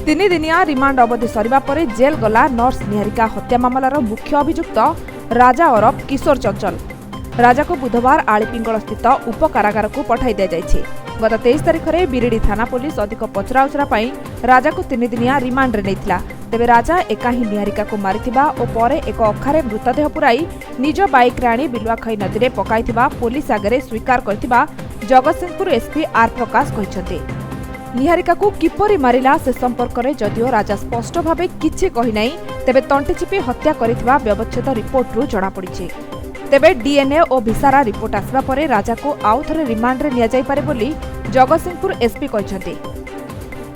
तीन दिनिया रिमांड अवधि सरिबा परे जेल गला नर्स निहारिका हत्या मामलार मुख्य अभियुक्त राजा ओरफ किशोर चंचल। राजा को बुधवार आलीपिंगल स्थित उप कारागार को पठाई दिया जायछि। गत 23 तारिख में बिरिडी थाना पुलिस अधिक पचराउचरा पाई राजा को 3 दिनिया रिमांड रे नेइथिला। तेबे राजा एका ही निहारिका को मारिथिबा और परे एक अखारे मृतदेह पुराई निज बाइक रे आनी बिलुआखाई नदी रे पकाइथिबा पुलिस आगरे स्वीकार करथिबा जगतसिंहपुर एसपी आर प्रकाश कहिसथि। निहारिका को किपरि मारिला से संपर्क में जदिओ राजा स्पष्ट भावे किछि कहि नै, तेबे तंटी चिपी हत्या करिथिबा व्यवच्छेद रिपोर्ट रु जणा पड़िछि। तेबे डीएनए और भिसारा रिपोर्ट आसवा परे राजा को आउ थरे रिमांड रे निया जाई पारे बोली जगतसिंहपुर एसपी कहिसथि।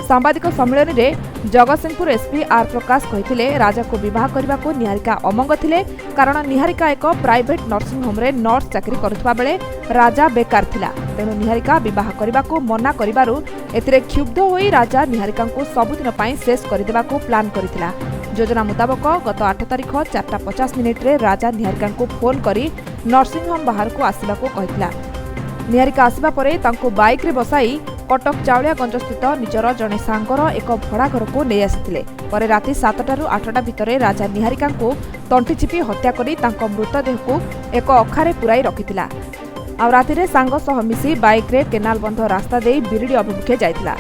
सांबादिक सम्मेलन में जगतसिंहपुर एसपी आर प्रकाश कहिथिले राजा को विवाह करने को निहारिका अमंग थिले, कारण निहारिका एक प्राइवेट नर्सिंग होम रे नर्स चाकरी करुवा बेले राजा बेकार थिला। तेणु निहारिका विवाह करने को मना करिबारु एतिरे क्षुब्ध होई राजा निहारिका को सबुदिन पई शेष करदेबा को प्लान करिथिला। योजना मुताबक गत 8 तारिख 4:50 रे राजा निहारिका को फोन करी नर्सिंग होम बाहर को आसिबा को कहिथिला। निहारिका आसिबा परे तांको बाइक रे बसाई कटक चाउलियागंज स्थित निजर जड़े सांगर एक भड़ा घर को नहीं आसिथिले। परे राति 7 ରୁ 8 भितर राजा निहारिका को तंटी चिपी हत्या करी तांको मृतदेह को एक अखारे पुराई रखिथिला। आ राति सांग सह मिसी बाइक रे केनाल बंध रास्ता दे बिरिडी अभिमुखे जाइथिला।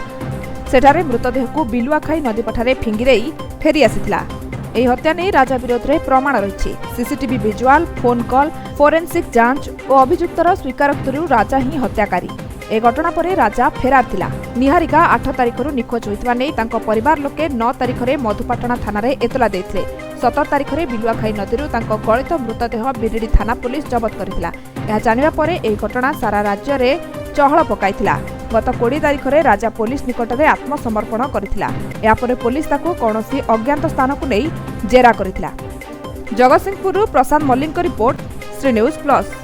सेठारे मृतदेह को बिलुआखाई नदी पठारे फिंगी देई फेरी आसिथिला। एही हत्या नै राजा विरोध रे प्रमाण रहिछि। CCTV visual, phone call, forensic जांच और अभियुक्तर स्वीकारोक्तिरु राजा ही हत्याकारी। ए घटना परे राजा फेरार थिला। निहारिका 8 तारिख निखोज होइतबा नै तांको परिवार लोके 9 तारिख रे मधुपाटना थाना रे एतला देथिले। 17 तारिख रे बिलुआखाई नदीरु तांको गलित मृतदेह बिरिडी थाना पुलिस जबत करथिला। एहा जानिबा परे एही घटना सारा राज्य रे चहल पकाइथिला। गत 20 तारिख रे राजा पुलिस निकट में आत्मसमर्पण करथिला। एहा परे पुलिस ताको कौनसी अज्ञात स्थान को नहीं जेरा करथिला। Jagatsinghpur Prashant Mallick report, Shri news plus.